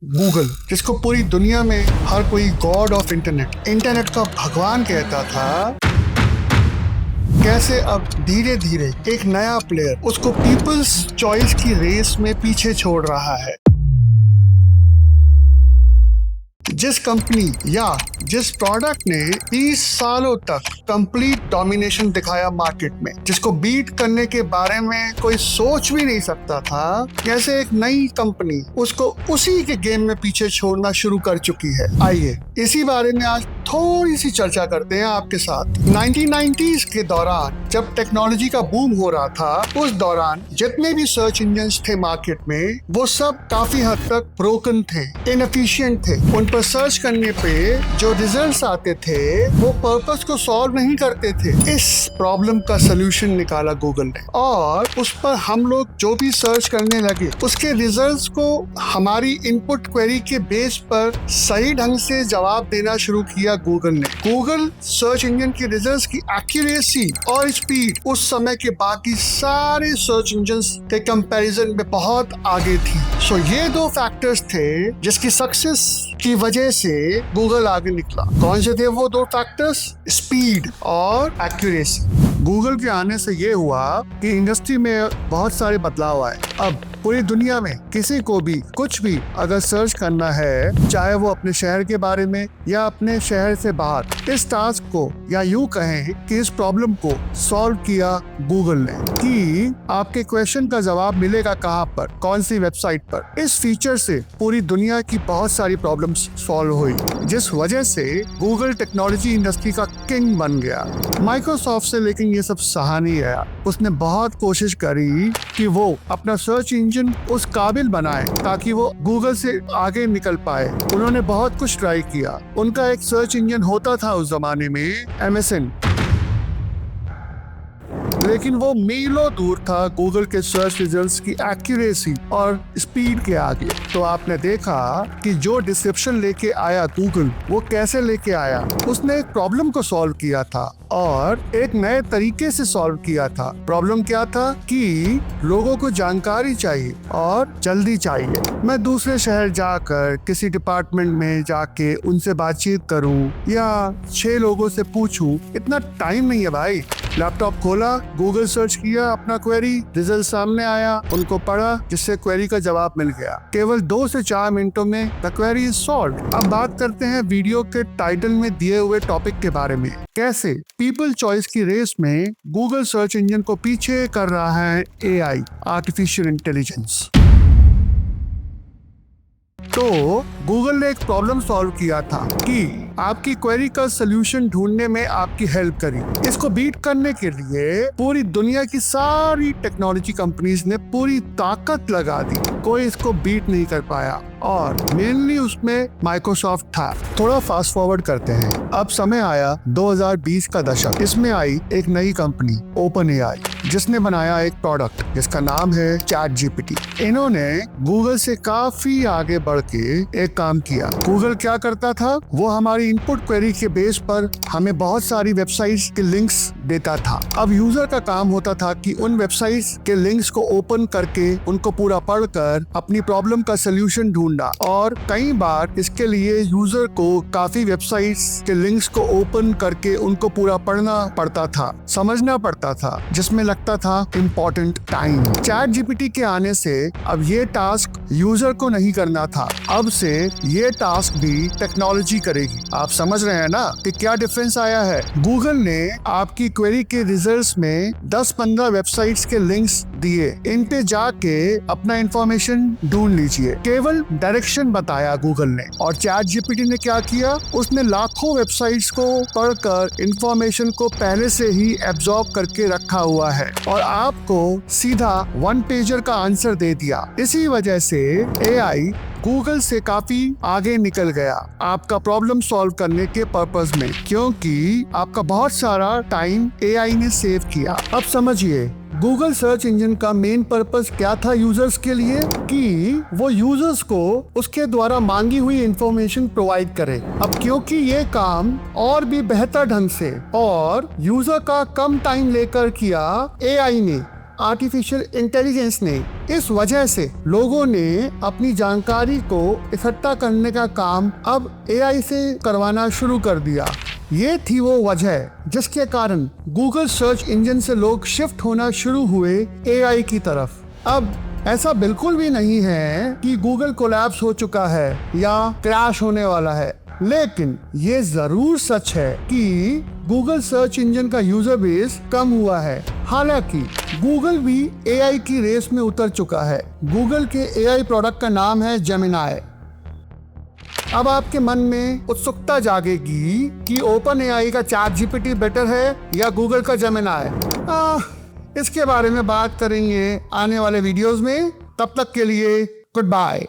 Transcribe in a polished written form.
Google, जिसको पूरी दुनिया में हर कोई गॉड ऑफ इंटरनेट का भगवान कहता था, कैसे अब धीरे धीरे एक नया प्लेयर उसको पीपल्स चॉइस की रेस में पीछे छोड़ रहा है। जिस कंपनी या जिस प्रोडक्ट ने 20 सालों तक कंप्लीट डोमिनेशन दिखाया मार्केट में, जिसको बीट करने के बारे में कोई सोच भी नहीं सकता था, कैसे एक नई कंपनी उसको उसी के गेम में पीछे छोड़ना शुरू कर चुकी है। आइए इसी बारे में आज थोड़ी सी चर्चा करते हैं आपके साथ। 1990s के दौरान जब टेक्नोलॉजी का बूम हो रहा था, उस दौरान जितने भी सर्च इंजन्स थे मार्केट में, वो सब काफी हद तक ब्रोकन थे, इनएफिशिएंट थे। उन पर सर्च करने पे जो रिजल्ट्स आते थे वो पर्पस को सॉल्व नहीं करते थे। इस प्रॉब्लम का सलूशन निकाला गूगल ने और उस पर हम लोग जो भी सर्च करने लगे, उसके रिजल्ट्स को हमारी इनपुट क्वेरी के बेस पर सही ढंग से जवाब देना शुरू किया गूगल ने। गूगल सर्च इंजन के रिजल्ट्स की एक्यूरेसी और स्पीड उस समय के बाकी सारे सर्च इंजन्स के कंपैरिजन में बहुत आगे थी। सो ये दो फैक्टर्स थे जिसकी सक्सेस की वजह से गूगल आगे निकला। कौन से थे वो दो फैक्टर्स? स्पीड और एक्यूरेसी। गूगल के आने से ये हुआ कि इंडस्ट्री में बहुत सारे बदलाव आए। अब पूरी दुनिया में किसी को भी कुछ भी अगर सर्च करना है, चाहे वो अपने शहर के बारे में या अपने शहर से बाहर, इस टास्क को या यूं कहें कि इस प्रॉब्लम को सॉल्व किया गूगल ने कि आपके क्वेश्चन का जवाब मिलेगा कहाँ पर, कौन सी वेबसाइट पर। इस फीचर से पूरी दुनिया की बहुत सारी प्रॉब्लम्स सॉल्व हुई, जिस वजह से गूगल टेक्नोलॉजी इंडस्ट्री का किंग बन गया। माइक्रोसॉफ्ट से लेकिन ये सब सहा नहीं गया। उसने बहुत कोशिश करी कि वो अपना सर्च इंजन उस काबिल बनाए ताकि वो गूगल से आगे निकल पाए। उन्होंने बहुत कुछ ट्राई किया। उनका एक सर्च इंजन होता था उस जमाने में, MSN, लेकिन वो मीलों दूर था गूगल के सर्च रिजल्ट्स की एक्यूरेसी और स्पीड के आगे। तो आपने देखा कि जो डिस्क्रिप्शन लेके आया गूगल, वो कैसे लेके आया। उसने एक प्रॉब्लम को सॉल्व किया था और एक नए तरीके से सॉल्व किया था। प्रॉब्लम क्या था कि लोगों को जानकारी चाहिए और जल्दी चाहिए। मैं दूसरे शहर जाकर किसी डिपार्टमेंट में जाके उनसे बातचीत करूं या 6 लोगों से पूछूं, इतना टाइम नहीं है भाई। लैपटॉप खोला, गूगल सर्च किया, अपना क्वेरी, रिजल्ट सामने आया, उनको पढ़ा, जिससे क्वेरी का जवाब मिल गया। केवल 2 से 4 मिनटों में द क्वेरी इज सॉल्व्ड। अब बात करते हैं वीडियो के टाइटल में दिए हुए टॉपिक के बारे में। कैसे पीपल चॉइस की रेस में गूगल सर्च इंजन को पीछे कर रहा है AI, आर्टिफिशियल इंटेलिजेंस। तो गूगल ने एक प्रॉब्लम सॉल्व किया था कि आपकी क्वेरी का सलूशन ढूंढने में आपकी हेल्प करी। इसको बीट करने के लिए पूरी दुनिया की सारी टेक्नोलॉजी कंपनीज ने पूरी ताकत लगा दी, कोई इसको बीट नहीं कर पाया और मेनली उसमें माइक्रोसॉफ्ट था। थोड़ा फास्ट फॉरवर्ड करते हैं। अब समय आया 2020 का दशक। इसमें आई एक नई कंपनी OpenAI, जिसने बनाया एक प्रोडक्ट जिसका नाम है ChatGPT। इन्होंने गूगल से काफी आगे बढ़ के एक काम किया। गूगल क्या करता था, वो हमारी इनपुट क्वेरी के बेस पर हमें बहुत सारी वेबसाइट्स के लिंक्स देता था। अब यूजर का काम होता था कि उन वेबसाइट्स के लिंक्स को ओपन करके उनको पूरा पढ़कर अपनी प्रॉब्लम का सलूशन ढूंढना। और कई बार इसके लिए यूजर को काफी वेबसाइट्स के लिंक्स को ओपन करके उनको पूरा पढ़ना पड़ता था, समझना पड़ता था, जिसमें लगता था इम्पोर्टेंट टाइम। ChatGPT के आने से अब ये टास्क यूजर को नहीं करना था, अब से ये टास्क भी टेक्नोलॉजी करेगी। आप समझ रहे हैं ना कि क्या डिफरेंस आया है। गूगल ने आपकी क्वेरी के रिजल्ट्स में 10-15 वेबसाइट्स के लिंक्स दिए, इन पे जाके अपना इंफॉर्मेशन ढूंढ लीजिए। केवल डायरेक्शन बताया गूगल ने। और ChatGPT ने क्या किया, उसने लाखों वेबसाइट्स को पढ़कर इंफॉर्मेशन को पहले से ही एब्जॉर्ब करके रखा हुआ है और आपको सीधा 1 पेजर का आंसर दे दिया। इसी वजह से AI गूगल से काफी आगे निकल गया आपका प्रॉब्लम सॉल्व करने के पर्पस में, क्योंकि आपका बहुत सारा टाइम AI ने सेव किया। अब समझिए गूगल सर्च इंजन का मेन पर्पस क्या था यूजर्स के लिए, कि वो यूजर्स को उसके द्वारा मांगी हुई इंफॉर्मेशन प्रोवाइड करे। अब क्योंकि ये काम और भी बेहतर ढंग से और यूजर का कम टाइम लेकर किया AI ने, आर्टिफिशियल इंटेलिजेंस ने। इस वजह से लोगों ने अपनी जानकारी को इकट्ठा करने का काम अब एआई से करवाना शुरू कर दिया। ये थी वो वजह जिसके कारण गूगल सर्च इंजन से लोग शिफ्ट होना शुरू हुए एआई की तरफ। अब ऐसा बिल्कुल भी नहीं है कि गूगल कोलैप्स हो चुका है या क्रैश होने वाला है, लेकिन ये जरूर सच है कि गूगल सर्च इंजन का यूजर बेस कम हुआ है। हालांकि गूगल भी एआई की रेस में उतर चुका है। गूगल के एआई प्रोडक्ट का नाम है जेमिनाई। अब आपके मन में उत्सुकता जागेगी कि ओपन एआई का चैट जीपीटी बेटर है या गूगल का जेमिनाई। इसके बारे में बात करेंगे आने वाले वीडियोस में। तब तक के लिए गुड बाय।